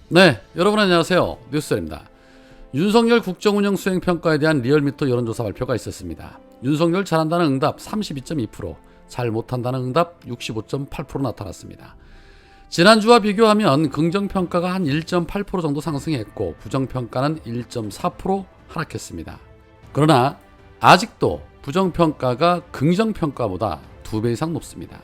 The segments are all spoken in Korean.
네, 여러분 안녕하세요. 뉴스입니다. 윤석열 국정운영 수행평가에 대한 리얼미터 여론조사 발표가 있었습니다. 윤석열 잘한다는 응답 32.2%, 잘 못한다는 응답 65.8% 나타났습니다. 지난주와 비교하면 긍정평가가 한 1.8% 정도 상승했고 부정평가는 1.4% 하락했습니다. 그러나 아직도 부정평가가 긍정평가보다 2배 이상 높습니다.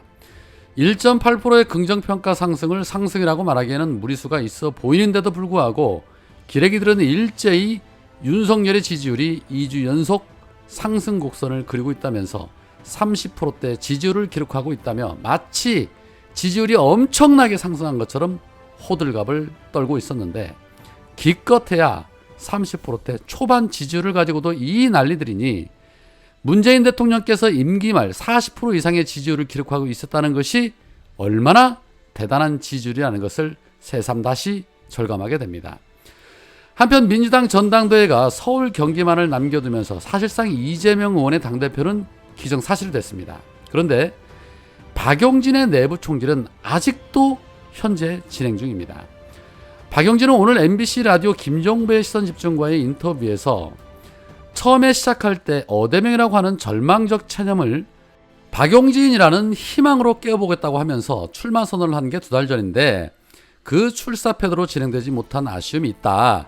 1.8%의 긍정평가 상승을 상승이라고 말하기에는 무리수가 있어 보이는데도 불구하고 기레기들은 일제히 윤석열의 지지율이 2주 연속 상승 곡선을 그리고 있다면서 30%대 지지율을 기록하고 있다며 마치 지지율이 엄청나게 상승한 것처럼 호들갑을 떨고 있었는데 기껏해야 30%대 초반 지지율을 가지고도 이 난리들이니 문재인 대통령께서 임기 말 40% 이상의 지지율을 기록하고 있었다는 것이 얼마나 대단한 지지율이라는 것을 새삼 다시 절감하게 됩니다. 한편 민주당 전당대회가 서울 경기만을 남겨두면서 사실상 이재명 의원의 당대표는 기정사실이 됐습니다. 그런데 박용진의 내부 총질은 아직도 현재 진행 중입니다. 박용진은 오늘 MBC 라디오 김종배의 시선집중과의 인터뷰에서 처음에 시작할 때 어대명이라고 하는 절망적 체념을 박용진이라는 희망으로 깨워보겠다고 하면서 출마 선언을 한 게 2달 전인데 그 출사 패도로 진행되지 못한 아쉬움이 있다.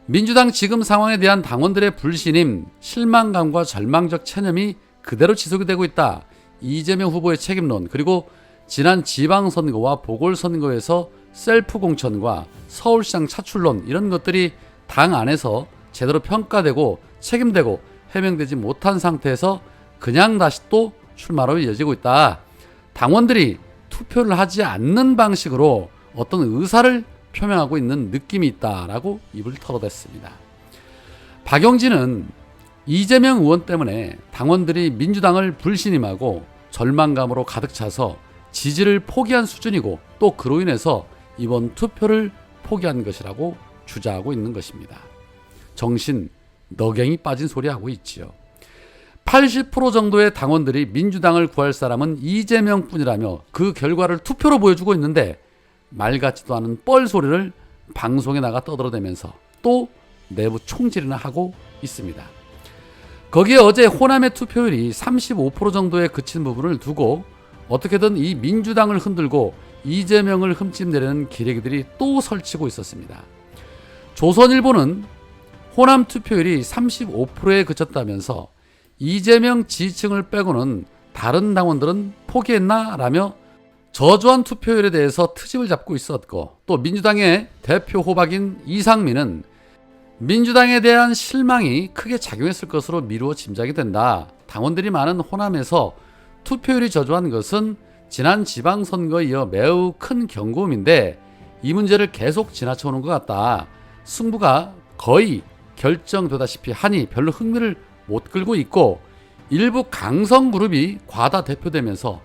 민주당 지금 상황에 대한 당원들의 불신임, 실망감과 절망적 체념이 그대로 지속이 되고 있다. 이재명 후보의 책임론, 그리고 지난 지방선거와 보궐선거에서 셀프 공천과 서울시장 차출론, 이런 것들이 당 안에서 제대로 평가되고 책임되고 해명되지 못한 상태에서 그냥 다시 또 출마로 이어지고 있다. 당원들이 투표를 하지 않는 방식으로 어떤 의사를 표명하고 있는 느낌이 있다라고 입을 털어댔습니다. 박용진은 이재명 의원 때문에 당원들이 민주당을 불신임하고 절망감으로 가득 차서 지지를 포기한 수준이고 또 그로 인해서 이번 투표를 포기한 것이라고 주장하고 있는 것입니다. 정신 너갱이 빠진 소리 하고 있지요. 80% 정도의 당원들이 민주당을 구할 사람은 이재명뿐이라며 그 결과를 투표로 보여주고 있는데 말 같지도 않은 뻘소리를 방송에 나가 떠들어대면서 또 내부 총질이나 하고 있습니다. 거기에 어제 호남의 투표율이 35% 정도에 그친 부분을 두고 어떻게든 이 민주당을 흔들고 이재명을 흠집내려는 기레기들이 또 설치고 있었습니다. 조선일보는 호남 투표율이 35%에 그쳤다면서 이재명 지지층을 빼고는 다른 당원들은 포기했나? 라며 저조한 투표율에 대해서 트집을 잡고 있었고 또 민주당의 대표 호박인 이상민은 민주당에 대한 실망이 크게 작용했을 것으로 미루어 짐작이 된다. 당원들이 많은 호남에서 투표율이 저조한 것은 지난 지방선거에 이어 매우 큰 경고음인데 이 문제를 계속 지나쳐오는 것 같다. 승부가 거의 결정되다시피 하니 별로 흥미를 못 끌고 있고 일부 강성그룹이 과다 대표되면서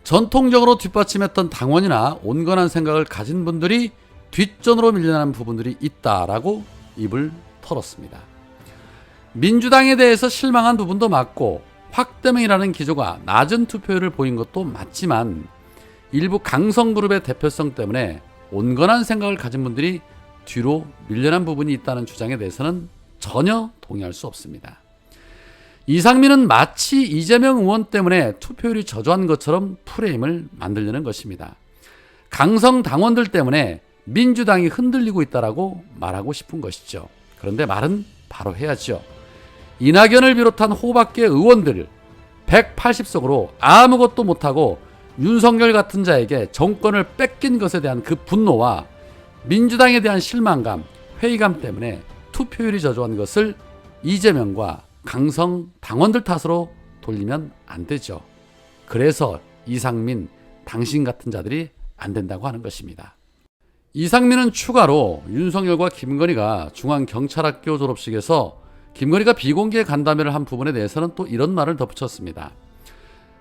전통적으로 뒷받침했던 당원이나 온건한 생각을 가진 분들이 뒷전으로 밀려나는 부분들이 있다라고 입을 털었습니다. 민주당에 대해서 실망한 부분도 맞고 확대명이라는 기조가 낮은 투표율을 보인 것도 맞지만 일부 강성그룹의 대표성 때문에 온건한 생각을 가진 분들이 뒤로 밀려난 부분이 있다는 주장에 대해서는 전혀 동의할 수 없습니다. 이상민은 마치 이재명 의원 때문에 투표율이 저조한 것처럼 프레임을 만들려는 것입니다. 강성 당원들 때문에 민주당이 흔들리고 있다라고 말하고 싶은 것이죠. 그런데 말은 바로 해야죠. 이낙연을 비롯한 호박계 의원들 180석으로 아무것도 못하고 윤석열 같은 자에게 정권을 뺏긴 것에 대한 그 분노와 민주당에 대한 실망감, 회의감 때문에 투표율이 저조한 것을 이재명과 강성 당원들 탓으로 돌리면 안 되죠. 그래서 이상민, 당신 같은 자들이 안 된다고 하는 것입니다. 이상민은 추가로 윤석열과 김건희가 중앙경찰학교 졸업식에서 김건희가 비공개 간담회를 한 부분에 대해서는 또 이런 말을 덧붙였습니다.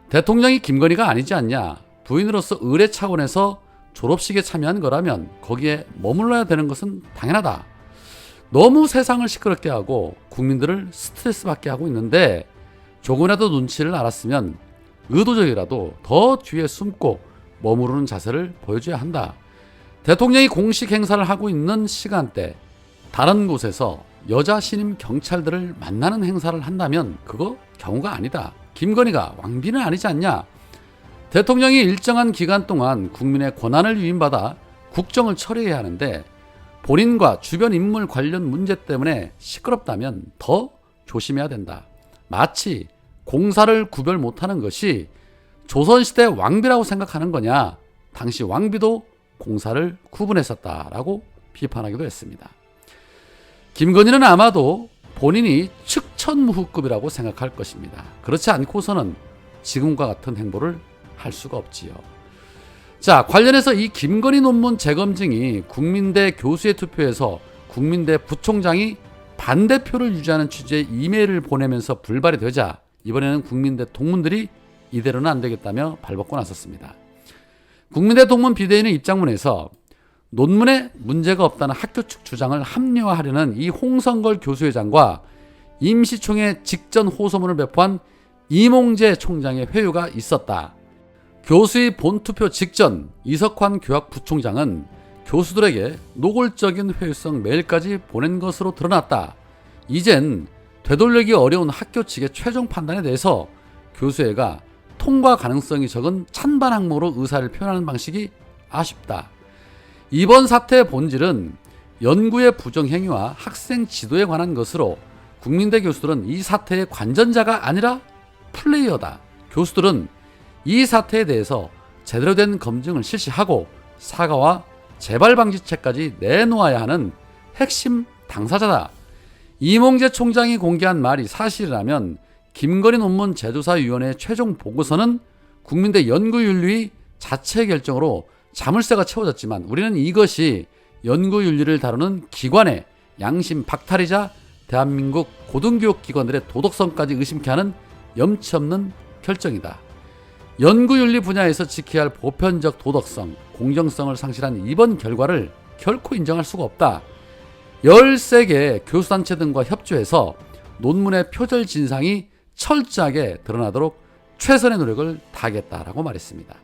대통령이 김건희가 아니지 않냐. 부인으로서 의례 차원에서 졸업식에 참여한 거라면 거기에 머물러야 되는 것은 당연하다. 너무 세상을 시끄럽게 하고 국민들을 스트레스 받게 하고 있는데 조금이라도 눈치를 알았으면 의도적이라도 더 뒤에 숨고 머무르는 자세를 보여줘야 한다. 대통령이 공식 행사를 하고 있는 시간대 다른 곳에서 여자 신임 경찰들을 만나는 행사를 한다면 그거 경우가 아니다. 김건희가 왕비는 아니지 않냐. 대통령이 일정한 기간 동안 국민의 권한을 위임받아 국정을 처리해야 하는데 본인과 주변 인물 관련 문제 때문에 시끄럽다면 더 조심해야 된다. 마치 공사를 구별 못하는 것이 조선시대 왕비라고 생각하는 거냐. 당시 왕비도 공사를 구분했었다라고 비판하기도 했습니다. 김건희는 아마도 본인이 측천무후급이라고 생각할 것입니다. 그렇지 않고서는 지금과 같은 행보를 할 수가 없지요. 자, 관련해서 이 김건희 논문 재검증이 국민대 교수의 투표에서 국민대 부총장이 반대표를 유지하는 취지의 이메일을 보내면서 불발이 되자 이번에는 국민대 동문들이 이대로는 안 되겠다며 발벗고 나섰습니다. 국민대 동문 비대위는 입장문에서 논문에 문제가 없다는 학교 측 주장을 합리화하려는 이 홍성걸 교수회장과 임시총회 직전 호소문을 배포한 이몽재 총장의 회유가 있었다. 교수의 본투표 직전 이석환 교학부총장은 교수들에게 노골적인 회유성 메일까지 보낸 것으로 드러났다. 이젠 되돌리기 어려운 학교 측의 최종 판단에 대해서 교수회가 통과 가능성이 적은 찬반 항목으로 의사를 표현하는 방식이 아쉽다. 이번 사태의 본질은 연구의 부정행위와 학생 지도에 관한 것으로 국민대 교수들은 이 사태의 관전자가 아니라 플레이어다. 교수들은 이 사태에 대해서 제대로 된 검증을 실시하고 사과와 재발 방지책까지 내놓아야 하는 핵심 당사자다. 이몽재 총장이 공개한 말이 사실이라면 김건희 논문 재조사위원회의 최종 보고서는 국민대 연구윤리 자체 결정으로 자물쇠가 채워졌지만 우리는 이것이 연구윤리를 다루는 기관의 양심 박탈이자 대한민국 고등교육기관들의 도덕성까지 의심케 하는 염치 없는 결정이다. 연구윤리 분야에서 지켜야 할 보편적 도덕성, 공정성을 상실한 이번 결과를 결코 인정할 수가 없다. 13개 교수단체 등과 협조해서 논문의 표절 진상이 철저하게 드러나도록 최선의 노력을 다하겠다라고 말했습니다.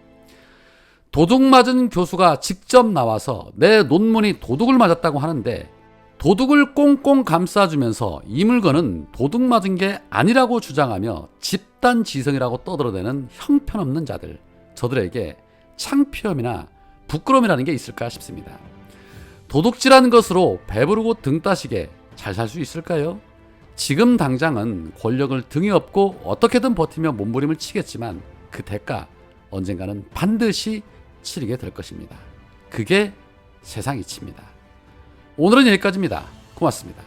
도둑 맞은 교수가 직접 나와서 내 논문이 도둑을 맞았다고 하는데 도둑을 꽁꽁 감싸주면서 이 물건은 도둑 맞은 게 아니라고 주장하며 집단지성이라고 떠들어대는 형편없는 자들, 저들에게 창피함이나 부끄러움이라는 게 있을까 싶습니다. 도둑질한 것으로 배부르고 등 따시게 잘 살 수 있을까요? 지금 당장은 권력을 등에 업고 어떻게든 버티며 몸부림을 치겠지만 그 대가 언젠가는 반드시 치르게 될 것입니다. 그게 세상 이치입니다. 오늘은 여기까지입니다. 고맙습니다.